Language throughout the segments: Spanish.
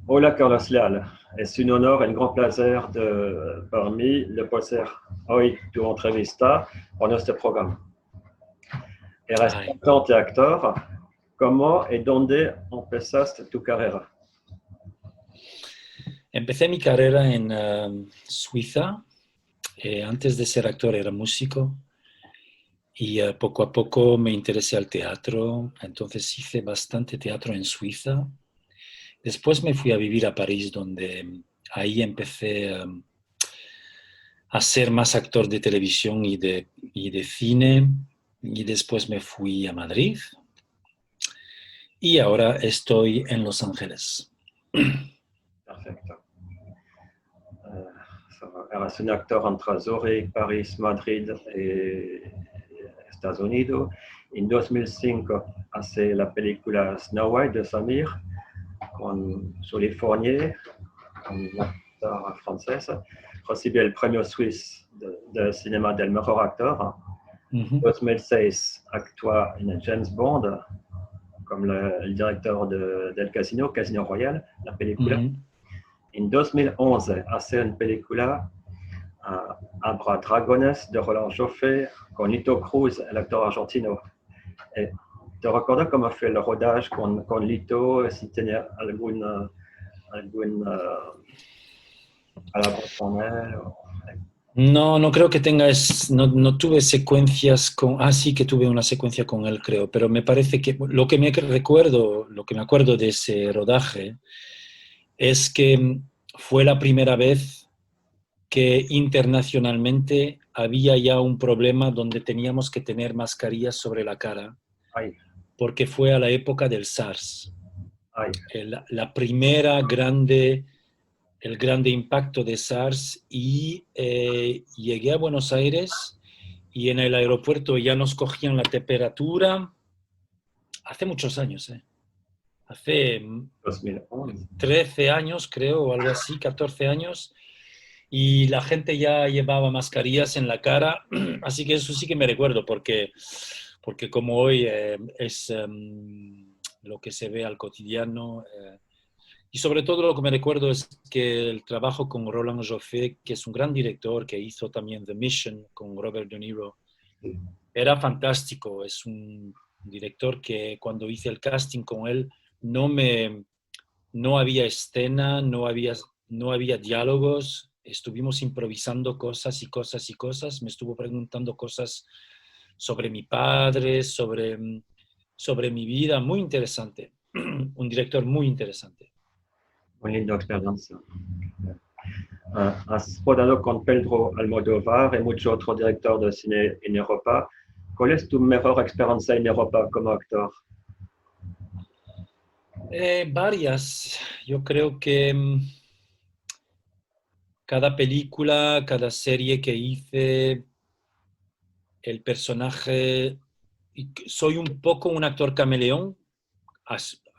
Hola Carlos Leal, es un honor y un gran placer para mí de poder hoy tu entrevista por nuestro programa. Eres Ay, cantante y actor. ¿Cómo y dónde empezaste tu carrera? empecé mi carrera en Suiza. Antes de ser actor era músico y poco a poco me interesé al teatro. Entonces hice bastante teatro en Suiza. Después me fui a vivir a París, donde ahí empecé a ser más actor de televisión y de cine. Y después me fui a Madrid y ahora estoy en Los Ángeles. Perfecto. Eres un actor entre Zurich, París, Madrid y Estados Unidos. En 2005 hace la película Snow White de Samir con Julie Fournier, una actriz francesa. Recibió el premio suizo de cinema del mejor actor. En Ujú, 2006 actúa en James Bond como el director del casino, Casino Royale, la película. ujú. En 2011 hace una película Abra Dragones de Roland Joffé con Lito Cruz, el actor argentino. Eh, ¿Te recuerdas cómo fue el rodaje con Lito? Si tenía alguna palabra con él. No, no creo que no tuve secuencias con, sí que tuve una secuencia con él, creo, pero me parece que lo que me acuerdo de ese rodaje es que fue la primera vez que internacionalmente había ya un problema donde teníamos que tener mascarillas sobre la cara, Ay, porque fue a la época del SARS, ay, la primera grande el grande impacto de SARS y llegué a Buenos Aires y en el aeropuerto ya nos cogían la temperatura hace muchos años, hace 2011. 13 años creo o algo así, 14 años y la gente ya llevaba mascarillas en la cara, así que eso sí que me recuerdo porque como hoy es lo que se ve al cotidiano. Y sobre todo lo que me recuerdo es que el trabajo con Roland Joffé, que es un gran director, que hizo también The Mission con Robert De Niro, era fantástico. Es un director que cuando hice el casting con él no me, no había escena, no había diálogos, estuvimos improvisando cosas y cosas y cosas, me estuvo preguntando cosas sobre mi padre, sobre mi vida, muy interesante, un director muy interesante. Muy linda experiencia. Has rodado con Pedro Almodóvar y muchos otros directores de cine en Europa. ¿Cuál es tu mejor experiencia en Europa como actor? Varias. Yo creo que cada película, cada serie que hice, el personaje, soy un poco un actor camaleón,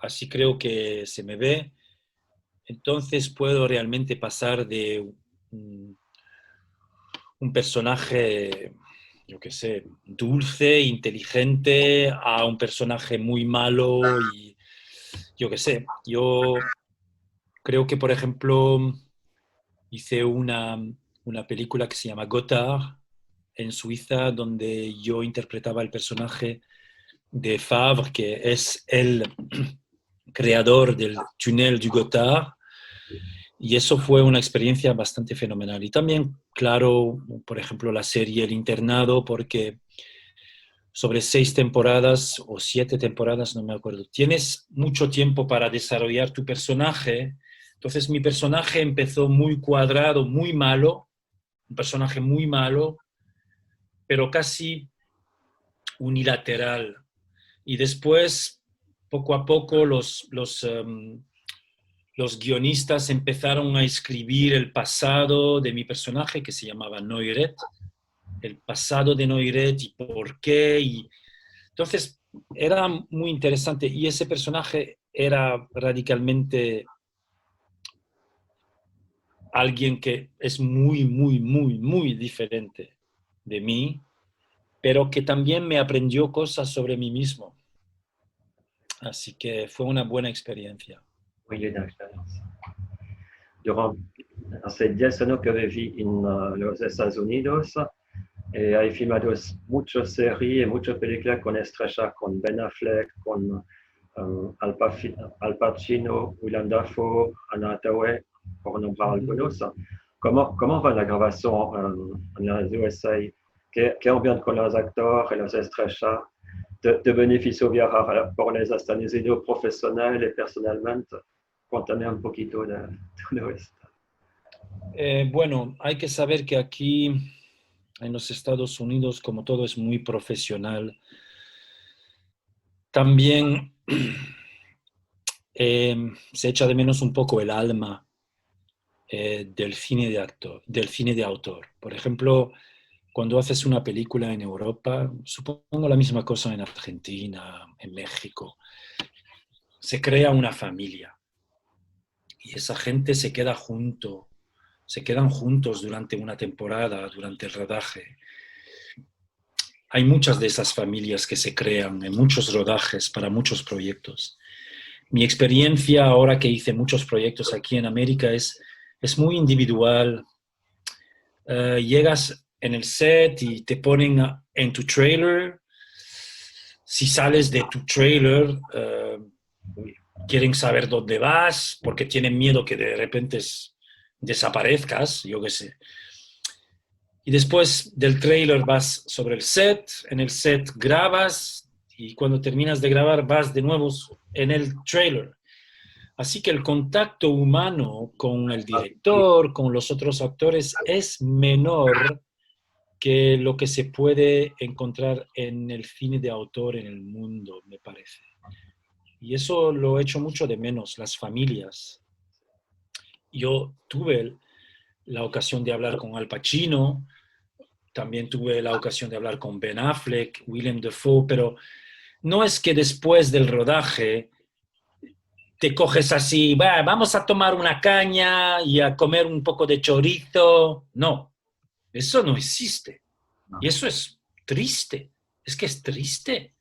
así creo que se me ve. Entonces puedo realmente pasar de un personaje, yo qué sé, dulce, inteligente, a un personaje muy malo y yo qué sé. Yo creo que, por ejemplo, hice una película que se llama Gotthard en Suiza, donde yo interpretaba el personaje de Favre, que es el creador del túnel du Gotthard, y eso fue una experiencia bastante fenomenal. Y también, claro, por ejemplo, la serie El Internado, porque sobre 6 temporadas o 7 temporadas, no me acuerdo, tienes mucho tiempo para desarrollar tu personaje. Entonces mi personaje empezó muy cuadrado, muy malo, un personaje muy malo, pero casi unilateral. Y después, poco a poco, los guionistas empezaron a escribir el pasado de mi personaje, que se llamaba Noiret, el pasado de Noiret y por qué. Y entonces, era muy interesante y ese personaje era radicalmente alguien que es muy, muy, muy, muy diferente de mí, pero que también me aprendió cosas sobre mí mismo. Así que fue una buena experiencia. muy linda experiencia. Durante hace 10 años que viví en los Estados Unidos, he filmado muchas series y muchas películas con estrellas, con Ben Affleck, con Al Pacino, Willem Dafoe, Anna Hathaway, por nombrar algunos. ¿Cómo va la grabación en los USA? ¿Qué ambiente con los actores y las estrellas? ¿Te benefició viajar por los Estados Unidos profesional y personalmente? Cuéntame un poquito de todo esto. Bueno, hay que saber que aquí en los Estados Unidos, como todo es muy profesional, también se echa de menos un poco el alma del cine del cine de autor. Por ejemplo, cuando haces una película en Europa, supongo la misma cosa en Argentina, en México, se crea una familia y esa gente se quedan juntos durante una temporada, durante el rodaje. Hay muchas de esas familias que se crean en muchos rodajes para muchos proyectos. Mi experiencia ahora que hice muchos proyectos aquí en América es muy individual. Llegas en el set y te ponen en tu trailer. Si sales de tu trailer, quieren saber dónde vas porque tienen miedo que de repente desaparezcas, yo qué sé. Y después del trailer vas sobre el set, en el set grabas y cuando terminas de grabar vas de nuevo en el trailer. Así que el contacto humano con el director, con los otros actores, es menor que lo que se puede encontrar en el cine de autor en el mundo, me parece. Y eso lo echo mucho de menos, las familias. Yo tuve la ocasión de hablar con Al Pacino, también tuve la ocasión de hablar con Ben Affleck, Willem Dafoe, pero no es que después del rodaje te coges así, vamos a tomar una caña y a comer un poco de chorizo. No, eso no existe. Y eso es triste. Es que es triste.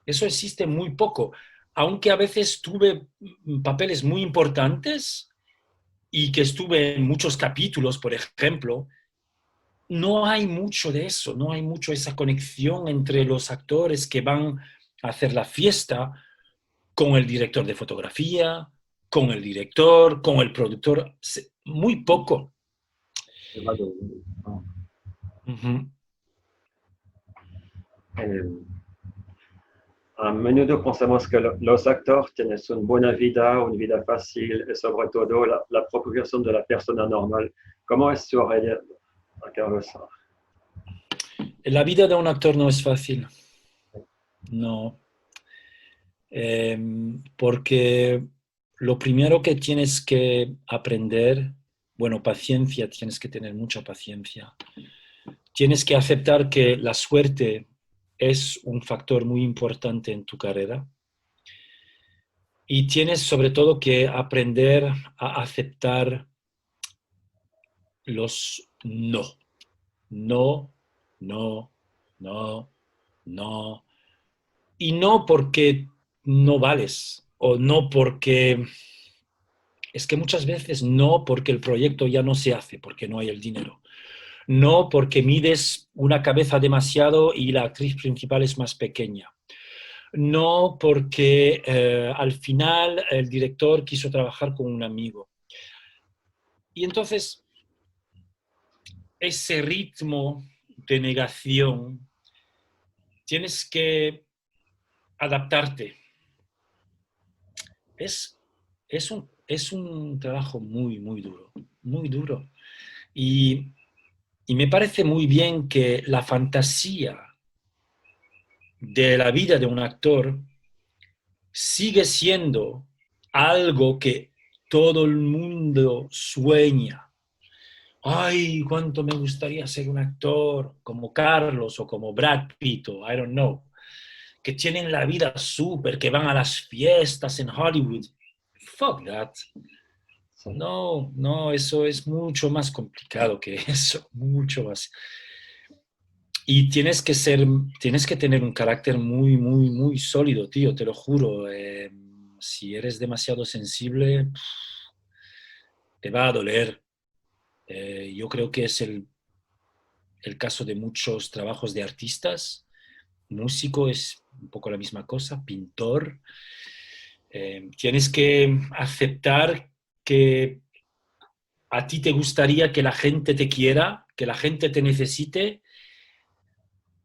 Eso existe muy poco. Aunque a veces tuve papeles muy importantes y que estuve en muchos capítulos, por ejemplo, no hay mucho de eso, no hay mucho esa conexión entre los actores que van a hacer la fiesta con el director de fotografía, con el director, con el productor, muy poco. Uh-huh. A menudo pensamos que los actores tienen una vida fácil y sobre todo la preocupación de la persona normal. ¿Cómo es su realidad, Carlos? La vida de un actor no es fácil. No. Porque lo primero que tienes que aprender, bueno, paciencia, tienes que tener mucha paciencia. Tienes que aceptar que la suerte es un factor muy importante en tu carrera. Y tienes sobre todo que aprender a aceptar los no. No, no, no, no. Y no porque no vales o no porque... Es que muchas veces no porque el proyecto ya no se hace, porque no hay el dinero. No porque mides una cabeza demasiado y la actriz principal es más pequeña. No porque al final el director quiso trabajar con un amigo. Y entonces ese ritmo de negación tienes que adaptarte. Es un trabajo muy, muy duro, muy duro. Y me parece muy bien que la fantasía de la vida de un actor sigue siendo algo que todo el mundo sueña. Ay, cuánto me gustaría ser un actor como Carlos o como Brad Pitt o I don't know, que tienen la vida súper, que van a las fiestas en Hollywood. Fuck that. No, no, eso es mucho más complicado que eso, mucho más. Y tienes que tener un carácter muy, muy, muy sólido, tío, te lo juro. si eres demasiado sensible, te va a doler. Yo creo que es el caso de muchos trabajos de artistas. Músico es un poco la misma cosa, pintor. Tienes que aceptar que a ti te gustaría que la gente te quiera, que la gente te necesite,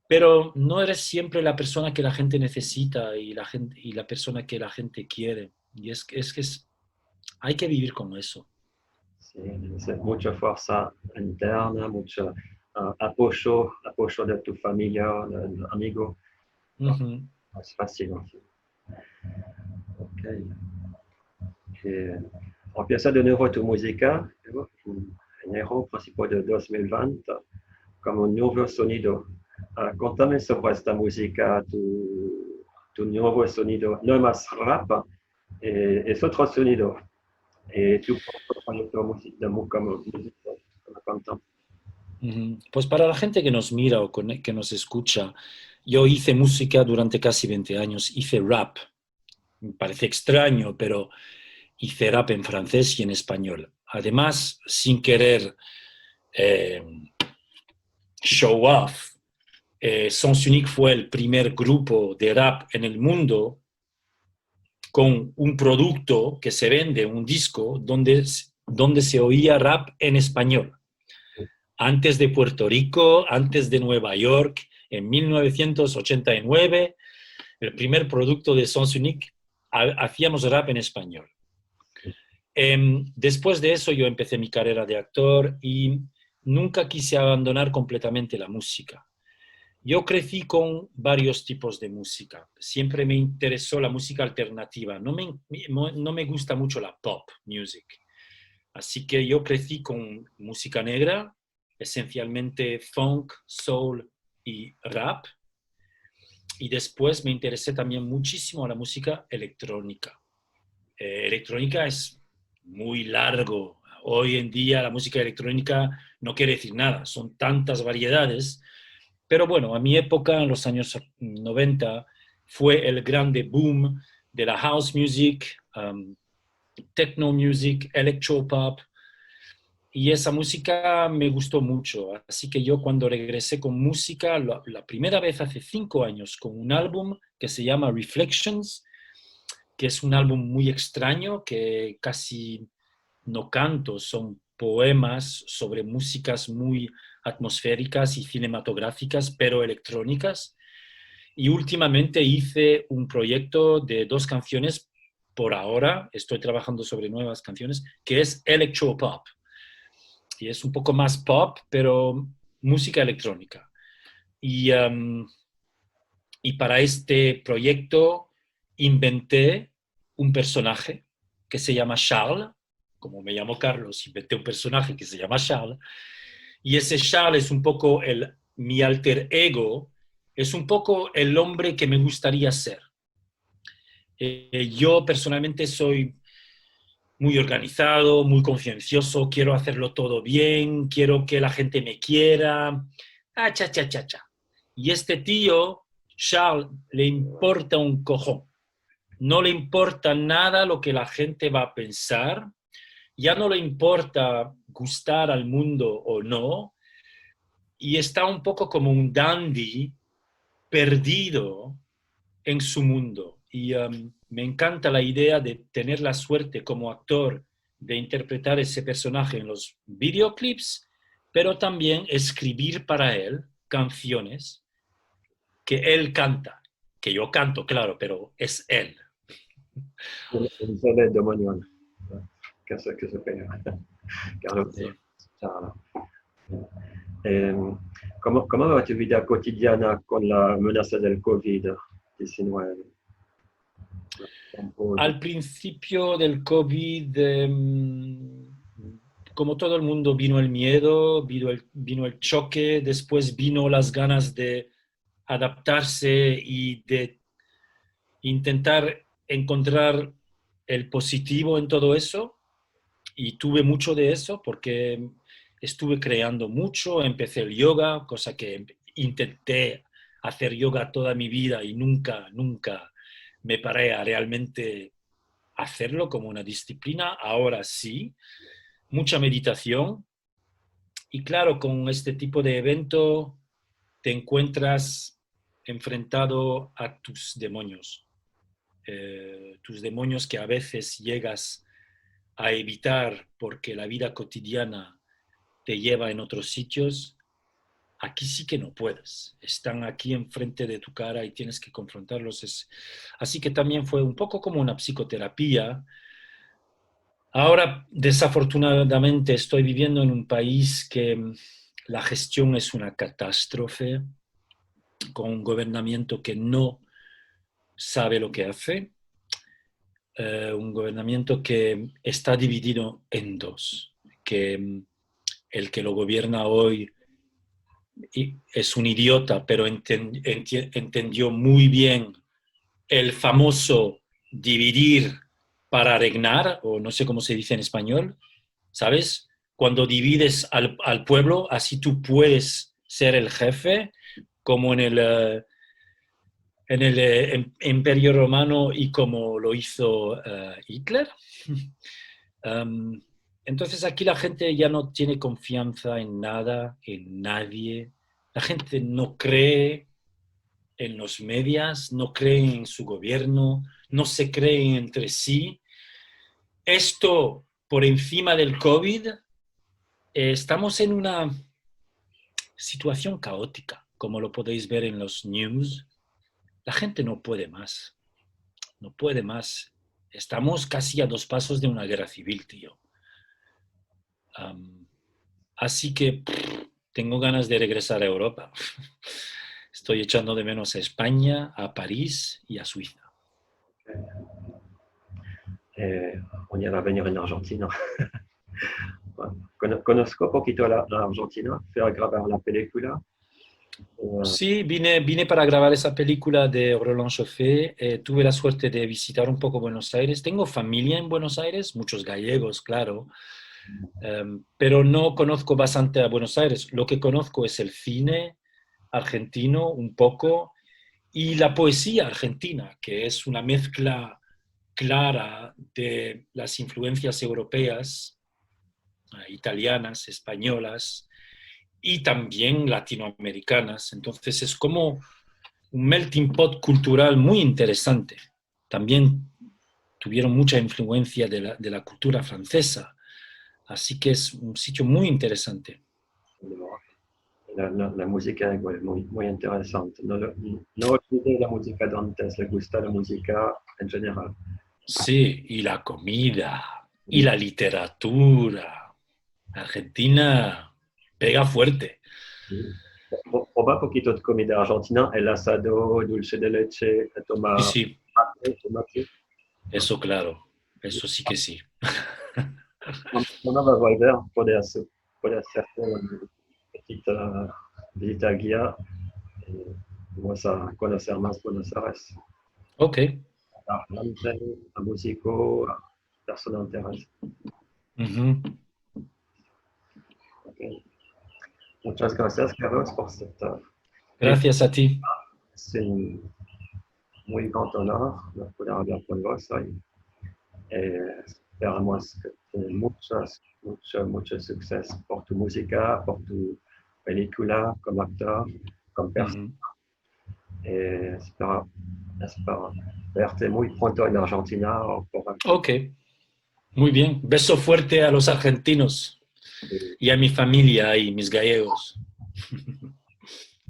pero no eres siempre la persona que la gente necesita y la persona que la gente quiere. Y hay que vivir con eso. Sí, es mucha fuerza interna, mucho apoyo de tu familia, de amigos. Uh-huh. Es fácil. Okay. Empieza de nuevo tu música, en enero principio de 2020, como un nuevo sonido. Contame sobre esta música, tu nuevo sonido. No es más rap, es otro sonido. Tu proyecto como músico, como cantante. Uh-huh. Pues para la gente que nos mira o que nos escucha, yo hice música durante casi 20 años, hice rap. Me parece extraño, pero hice rap en francés y en español. Además, sin querer eh, show off, Sens Unique fue el primer grupo de rap en el mundo con un producto que se vende, un disco, donde se oía rap en español. Antes de Puerto Rico, antes de Nueva York, en 1989, el primer producto de Sens Unique, hacíamos rap en español. Después de eso yo empecé mi carrera de actor y nunca quise abandonar completamente la música. Yo crecí con varios tipos de música. Siempre me interesó la música alternativa. No me gusta mucho la pop music. Así que yo crecí con música negra, esencialmente funk, soul y rap. Y después me interesé también muchísimo a la música electrónica. Electrónica es muy largo. Hoy en día la música electrónica no quiere decir nada. Son tantas variedades. Pero bueno, a mi época, en los años 90, fue el grande boom de la house music, techno music, electropop, y esa música me gustó mucho. Así que yo cuando regresé con música, la primera vez hace 5 años, con un álbum que se llama Reflections, que es un álbum muy extraño, que casi no canto, son poemas sobre músicas muy atmosféricas y cinematográficas, pero electrónicas. Y últimamente hice un proyecto de 2 canciones, por ahora estoy trabajando sobre nuevas canciones, que es electropop. Y es un poco más pop, pero música electrónica. Y para este proyecto inventé un personaje que se llama Charles. Como me llamo Carlos, inventé un personaje que se llama Charles. Y ese Charles es un poco mi alter ego, es un poco el hombre que me gustaría ser. Yo personalmente soy muy organizado, muy conciencioso, quiero hacerlo todo bien, quiero que la gente me quiera. Ah, cha, cha, cha, cha. Y este tío, Charles, le importa un cojón. No le importa nada lo que la gente va a pensar. Ya no le importa gustar al mundo o no. Y está un poco como un dandy perdido en su mundo. Y me encanta la idea de tener la suerte como actor de interpretar ese personaje en los videoclips, pero también escribir para él canciones que él canta, que yo canto, claro, pero es él. Un soleil de mañana, que se pega. Carlos, Sí. ¿Cómo va tu vida cotidiana con la amenaza del COVID-19? Al principio del COVID, como todo el mundo, vino el miedo, vino el choque, después vino las ganas de adaptarse y de intentar encontrar el positivo en todo eso. Y tuve mucho de eso porque estuve creando mucho, empecé el yoga, cosa que intenté hacer yoga toda mi vida y nunca me paré a realmente hacerlo como una disciplina, ahora sí, mucha meditación. Y claro, con este tipo de evento te encuentras enfrentado a tus demonios que a veces llegas a evitar porque la vida cotidiana te lleva en otros sitios. Aquí sí que no puedes. Están aquí enfrente de tu cara y tienes que confrontarlos. Así que también fue un poco como una psicoterapia. Ahora, desafortunadamente, estoy viviendo en un país que la gestión es una catástrofe, con un gobernamiento que no sabe lo que hace, un gobernamiento que está dividido en dos, que el que lo gobierna hoy es un idiota, pero entendió muy bien el famoso dividir para regnar, o no sé cómo se dice en español, ¿sabes? Cuando divides al pueblo, así tú puedes ser el jefe, como en el Imperio Romano y como lo hizo Hitler. Um, entonces aquí la gente ya no tiene confianza en nada, en nadie. La gente no cree en los medios, no cree en su gobierno, no se creen entre sí. Esto por encima del COVID, estamos en una situación caótica, como lo podéis ver en los news. La gente no puede más, no puede más. Estamos casi a 2 pasos de una guerra civil, tío. Así que tengo ganas de regresar a Europa. Estoy echando de menos a España, a París y a Suiza. On ira venir en Argentina. Conozco poquito la Argentina, fui a grabar la película. Sí, vine para grabar esa película de Roland Joffé. Tuve la suerte de visitar un poco Buenos Aires. Tengo familia en Buenos Aires, muchos gallegos, claro, pero no conozco bastante a Buenos Aires. Lo que conozco es el cine argentino un poco y la poesía argentina, que es una mezcla clara de las influencias europeas, italianas, españolas y también latinoamericanas. Entonces es como un melting pot cultural muy interesante. También tuvieron mucha influencia de la cultura francesa. Así que es un sitio muy interesante. La música es muy, muy interesante. No olvidé la música de antes, le gusta la música en general. Sí, y la comida, y la literatura. Argentina pega fuerte. Proba poquito de comida argentina, el asado, dulce de leche, Sí, sí, tomate. eso claro, eso sí que sí. Cuando va a volver, puede hacer una petita visita guía y vamos a conocer más Buenos Aires. Ok. A gente, a músico, a personas interesantes. Uh-huh. Okay. Muchas gracias, Carlos, por esta. Gracias a ti. Es un muy gran honor de poder hablar con vos hoy. Esperamos que tengas mucho suceso por tu música, por tu película, como actor, como persona. Uh-huh. Espero verte muy pronto en Argentina. Ok, muy bien. Beso fuerte a los argentinos y a mi familia y mis gallegos.